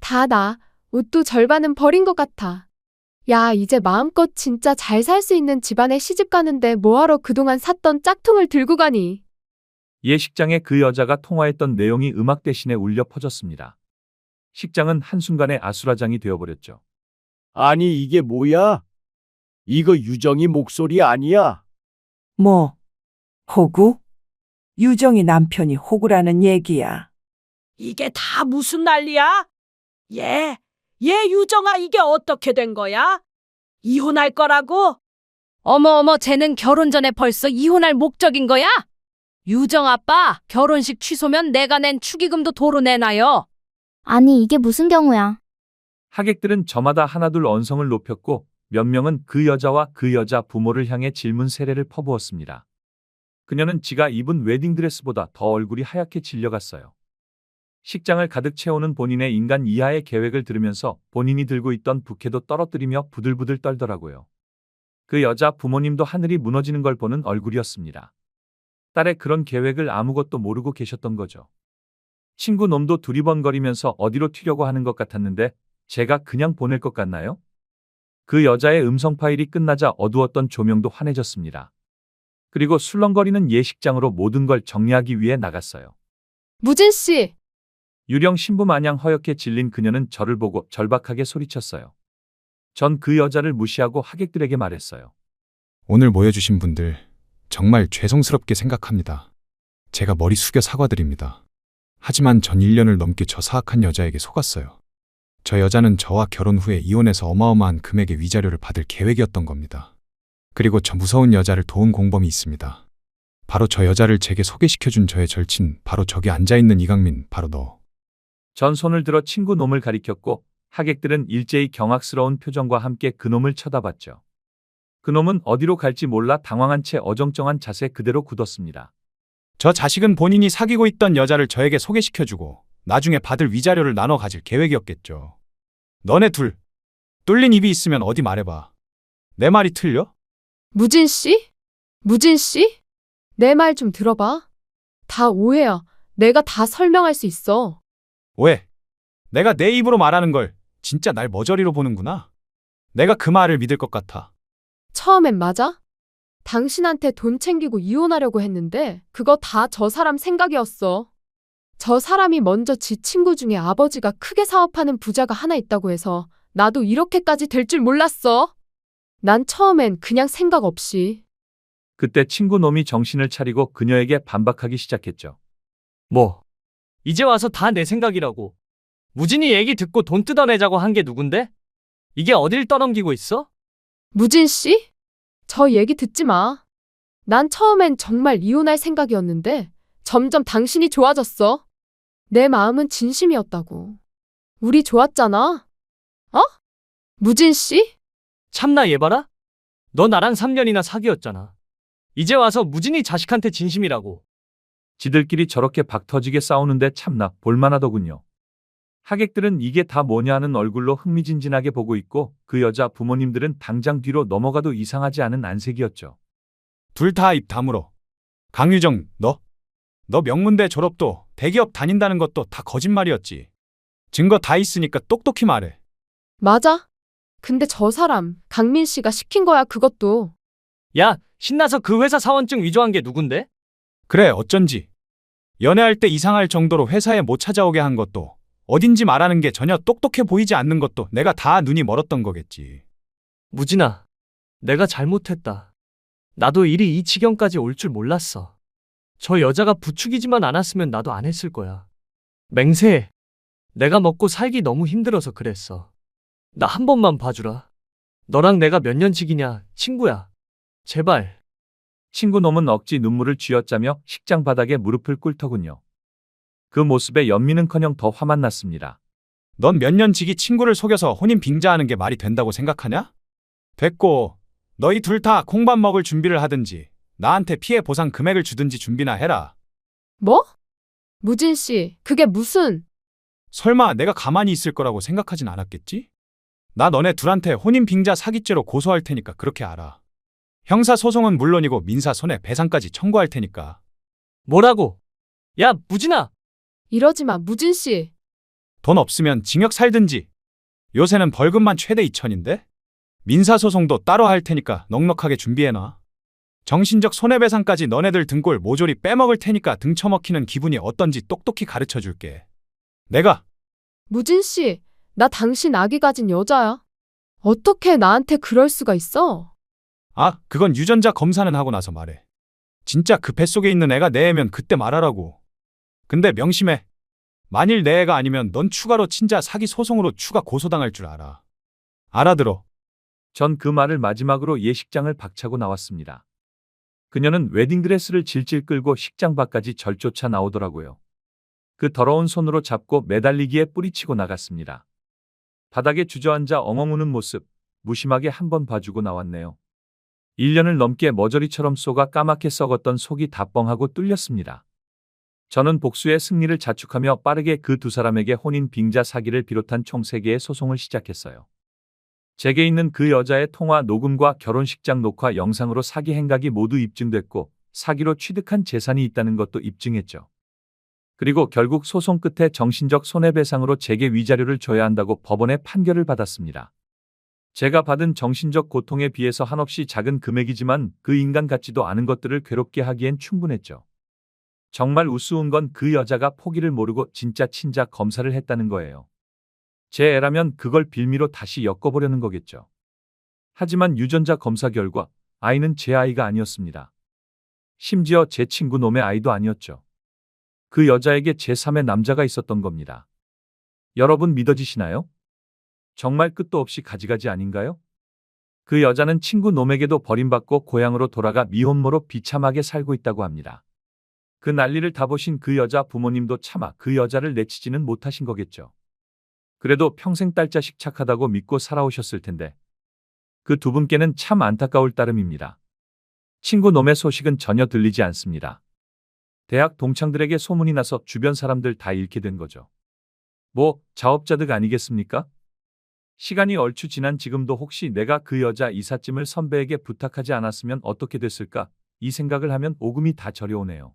다 나. 옷도 절반은 버린 것 같아. 야, 이제 마음껏 진짜 잘 살 수 있는 집안에 시집 가는데 뭐하러 그동안 샀던 짝퉁을 들고 가니? 예식장에 그 여자가 통화했던 내용이 음악 대신에 울려 퍼졌습니다. 식장은 한순간에 아수라장이 되어버렸죠. 아니 이게 뭐야? 이거 유정이 목소리 아니야? 뭐, 호구? 유정이 남편이 호구라는 얘기야. 이게 다 무슨 난리야? 얘 유정아, 이게 어떻게 된 거야? 이혼할 거라고? 어머, 쟤는 결혼 전에 벌써 이혼할 목적인 거야? 유정 아빠, 결혼식 취소면 내가 낸 축의금도 도로 내놔요. 아니, 이게 무슨 경우야? 하객들은 저마다 하나둘 언성을 높였고 몇 명은 그 여자와 그 여자 부모를 향해 질문 세례를 퍼부었습니다. 그녀는 지가 입은 웨딩드레스보다 더 얼굴이 하얗게 질려갔어요. 식장을 가득 채우는 본인의 인간 이하의 계획을 들으면서 본인이 들고 있던 부케도 떨어뜨리며 부들부들 떨더라고요. 그 여자 부모님도 하늘이 무너지는 걸 보는 얼굴이었습니다. 딸의 그런 계획을 아무것도 모르고 계셨던 거죠. 친구 놈도 두리번거리면서 어디로 튀려고 하는 것 같았는데 제가 그냥 보낼 것 같나요? 그 여자의 음성 파일이 끝나자 어두웠던 조명도 환해졌습니다. 그리고 술렁거리는 예식장으로 모든 걸 정리하기 위해 나갔어요. 무진 씨! 유령 신부 마냥 허옇게 질린 그녀는 저를 보고 절박하게 소리쳤어요. 전 그 여자를 무시하고 하객들에게 말했어요. 오늘 모여주신 분들 정말 죄송스럽게 생각합니다. 제가 머리 숙여 사과드립니다. 하지만 전 1년을 넘게 저 사악한 여자에게 속았어요. 저 여자는 저와 결혼 후에 이혼해서 어마어마한 금액의 위자료를 받을 계획이었던 겁니다. 그리고 저 무서운 여자를 도운 공범이 있습니다. 바로 저 여자를 제게 소개시켜준 저의 절친, 바로 저기 앉아있는 이강민, 바로 너. 전 손을 들어 친구 놈을 가리켰고 하객들은 일제히 경악스러운 표정과 함께 그놈을 쳐다봤죠. 그놈은 어디로 갈지 몰라 당황한 채 어정쩡한 자세 그대로 굳었습니다. 저 자식은 본인이 사귀고 있던 여자를 저에게 소개시켜주고 나중에 받을 위자료를 나눠 가질 계획이었겠죠. 너네 둘, 뚫린 입이 있으면 어디 말해봐. 내 말이 틀려? 무진 씨? 무진 씨? 내 말 좀 들어봐. 다 오해야. 내가 다 설명할 수 있어. 왜? 내가 내 입으로 말하는 걸 진짜 날 머저리로 보는구나. 내가 그 말을 믿을 것 같아. 처음엔 맞아? 당신한테 돈 챙기고 이혼하려고 했는데 그거 다 저 사람 생각이었어. 저 사람이 먼저 지 친구 중에 아버지가 크게 사업하는 부자가 하나 있다고 해서 나도 이렇게까지 될 줄 몰랐어. 난 처음엔 그냥 생각 없이. 그때 친구 놈이 정신을 차리고 그녀에게 반박하기 시작했죠. 뭐, 이제 와서 다 내 생각이라고. 무진이 얘기 듣고 돈 뜯어내자고 한 게 누군데? 이게 어딜 떠넘기고 있어? 무진 씨? 저 얘기 듣지 마. 난 처음엔 정말 이혼할 생각이었는데 점점 당신이 좋아졌어. 내 마음은 진심이었다고. 우리 좋았잖아. 어? 무진 씨? 참나 얘 봐라. 너 나랑 3년이나 사귀었잖아. 이제 와서 무진이 자식한테 진심이라고. 지들끼리 저렇게 박터지게 싸우는데 참나 볼만하더군요. 하객들은 이게 다 뭐냐 하는 얼굴로 흥미진진하게 보고 있고 그 여자 부모님들은 당장 뒤로 넘어가도 이상하지 않은 안색이었죠. 둘 다 입 다물어. 강유정, 너 너 명문대 졸업도 대기업 다닌다는 것도 다 거짓말이었지. 증거 다 있으니까 똑똑히 말해. 맞아. 근데 저 사람, 강민 씨가 시킨 거야, 그것도. 야, 신나서 그 회사 사원증 위조한 게 누군데? 그래, 어쩐지. 연애할 때 이상할 정도로 회사에 못 찾아오게 한 것도, 어딘지 말하는 게 전혀 똑똑해 보이지 않는 것도 내가 다 눈이 멀었던 거겠지. 무진아, 내가 잘못했다. 나도 일이 이 지경까지 올 줄 몰랐어. 저 여자가 부추기지만 않았으면 나도 안 했을 거야. 맹세해. 내가 먹고 살기 너무 힘들어서 그랬어. 나 한 번만 봐주라. 너랑 내가 몇 년치기냐, 친구야. 제발. 친구 놈은 억지 눈물을 쥐어짜며 식장 바닥에 무릎을 꿇더군요. 그 모습에 연민은커녕 더 화만 났습니다. 넌 몇 년 지기 친구를 속여서 혼인 빙자하는 게 말이 된다고 생각하냐? 됐고, 너희 둘 다 콩밥 먹을 준비를 하든지 나한테 피해 보상 금액을 주든지 준비나 해라. 뭐? 무진 씨, 그게 무슨... 설마 내가 가만히 있을 거라고 생각하진 않았겠지? 나 너네 둘한테 혼인 빙자 사기죄로 고소할 테니까 그렇게 알아. 형사소송은 물론이고 민사 손해배상까지 청구할 테니까. 뭐라고? 야, 무진아! 이러지 마, 무진 씨. 돈 없으면 징역 살든지. 요새는 벌금만 최대 2천인데? 민사소송도 따로 할 테니까 넉넉하게 준비해놔. 정신적 손해배상까지 너네들 등골 모조리 빼먹을 테니까 등 처먹히는 기분이 어떤지 똑똑히 가르쳐줄게. 내가. 무진 씨, 나 당신 아기 가진 여자야. 어떻게 나한테 그럴 수가 있어? 아, 그건 유전자 검사는 하고 나서 말해. 진짜 그 뱃속에 있는 애가 내 애면 그때 말하라고. 근데 명심해. 만일 내 애가 아니면 넌 추가로 친자 사기 소송으로 추가 고소당할 줄 알아. 알아들어. 전 그 말을 마지막으로 예식장을 박차고 나왔습니다. 그녀는 웨딩드레스를 질질 끌고 식장 밖까지 절 쫓아 나오더라고요. 그 더러운 손으로 잡고 매달리기에 뿌리치고 나갔습니다. 바닥에 주저앉아 엉엉 우는 모습, 무심하게 한번 봐주고 나왔네요. 1년을 넘게 머저리처럼 쏘가 까맣게 썩었던 속이 다 뻥하고 뚫렸습니다. 저는 복수의 승리를 자축하며 빠르게 그 두 사람에게 혼인 빙자 사기를 비롯한 총 3개의 소송을 시작했어요. 제게 있는 그 여자의 통화 녹음과 결혼식장 녹화 영상으로 사기 행각이 모두 입증됐고 사기로 취득한 재산이 있다는 것도 입증했죠. 그리고 결국 소송 끝에 정신적 손해배상으로 제게 위자료를 줘야 한다고 법원의 판결을 받았습니다. 제가 받은 정신적 고통에 비해서 한없이 작은 금액이지만 그 인간 같지도 않은 것들을 괴롭게 하기엔 충분했죠. 정말 우스운 건 그 여자가 포기를 모르고 진짜 친자 검사를 했다는 거예요. 제 애라면 그걸 빌미로 다시 엮어보려는 거겠죠. 하지만 유전자 검사 결과 아이는 제 아이가 아니었습니다. 심지어 제 친구 놈의 아이도 아니었죠. 그 여자에게 제3의 남자가 있었던 겁니다. 여러분 믿어지시나요? 정말 끝도 없이 가지가지 아닌가요? 그 여자는 친구 놈에게도 버림받고 고향으로 돌아가 미혼모로 비참하게 살고 있다고 합니다. 그 난리를 다 보신 그 여자 부모님도 차마 그 여자를 내치지는 못하신 거겠죠. 그래도 평생 딸자식 착하다고 믿고 살아오셨을 텐데 그 두 분께는 참 안타까울 따름입니다. 친구 놈의 소식은 전혀 들리지 않습니다. 대학 동창들에게 소문이 나서 주변 사람들 다 잃게 된 거죠. 뭐 자업자득 아니겠습니까? 시간이 얼추 지난 지금도 혹시 내가 그 여자 이삿짐을 선배에게 부탁하지 않았으면 어떻게 됐을까? 이 생각을 하면 오금이 다 저려오네요.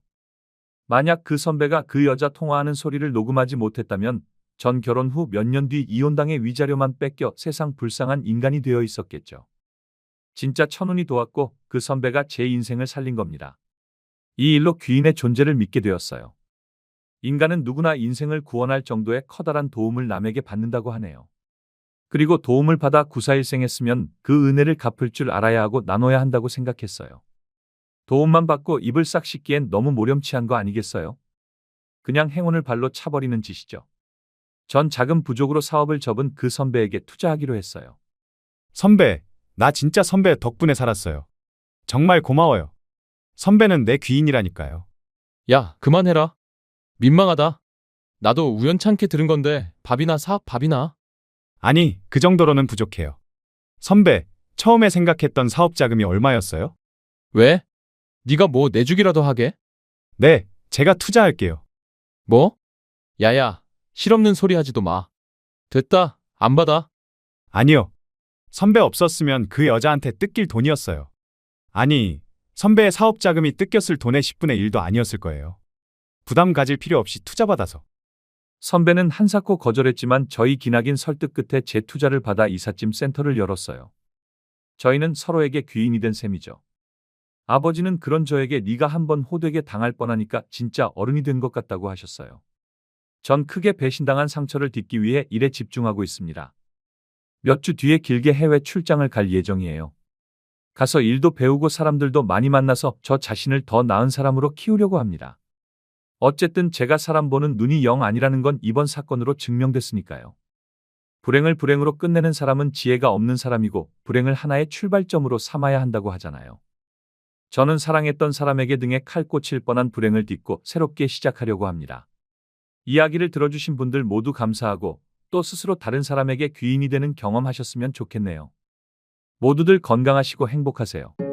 만약 그 선배가 그 여자 통화하는 소리를 녹음하지 못했다면 전 결혼 후 몇 년 뒤 이혼당해 위자료만 뺏겨 세상 불쌍한 인간이 되어 있었겠죠. 진짜 천운이 도왔고 그 선배가 제 인생을 살린 겁니다. 이 일로 귀인의 존재를 믿게 되었어요. 인간은 누구나 인생을 구원할 정도의 커다란 도움을 남에게 받는다고 하네요. 그리고 도움을 받아 구사일생했으면 그 은혜를 갚을 줄 알아야 하고 나눠야 한다고 생각했어요. 도움만 받고 입을 싹 씻기엔 너무 모렴치한 거 아니겠어요? 그냥 행운을 발로 차버리는 짓이죠. 전 작은 부족으로 사업을 접은 그 선배에게 투자하기로 했어요. 선배, 나 진짜 선배 덕분에 살았어요. 정말 고마워요. 선배는 내 귀인이라니까요. 야, 그만해라. 민망하다. 나도 우연찮게 들은 건데 밥이나 사, 밥이나. 아니, 그 정도로는 부족해요. 선배, 처음에 생각했던 사업 자금이 얼마였어요? 왜? 네가 뭐 내주기라도 하게? 네, 제가 투자할게요. 뭐? 야야, 실없는 소리 하지도 마. 됐다, 안 받아. 아니요. 선배 없었으면 그 여자한테 뜯길 돈이었어요. 아니, 선배의 사업 자금이 뜯겼을 돈의 10분의 1도 아니었을 거예요. 부담 가질 필요 없이 투자받아서. 선배는 한사코 거절했지만 저희 기나긴 설득 끝에 제 투자를 받아 이삿짐 센터를 열었어요. 저희는 서로에게 귀인이 된 셈이죠. 아버지는 그런 저에게 네가 한번 호되게 당할 뻔하니까 진짜 어른이 된 것 같다고 하셨어요. 전 크게 배신당한 상처를 딛기 위해 일에 집중하고 있습니다. 몇 주 뒤에 길게 해외 출장을 갈 예정이에요. 가서 일도 배우고 사람들도 많이 만나서 저 자신을 더 나은 사람으로 키우려고 합니다. 어쨌든 제가 사람 보는 눈이 영 아니라는 건 이번 사건으로 증명됐으니까요. 불행을 불행으로 끝내는 사람은 지혜가 없는 사람이고 불행을 하나의 출발점으로 삼아야 한다고 하잖아요. 저는 사랑했던 사람에게 등에 칼 꽂힐 뻔한 불행을 딛고 새롭게 시작하려고 합니다. 이야기를 들어주신 분들 모두 감사하고 또 스스로 다른 사람에게 귀인이 되는 경험하셨으면 좋겠네요. 모두들 건강하시고 행복하세요.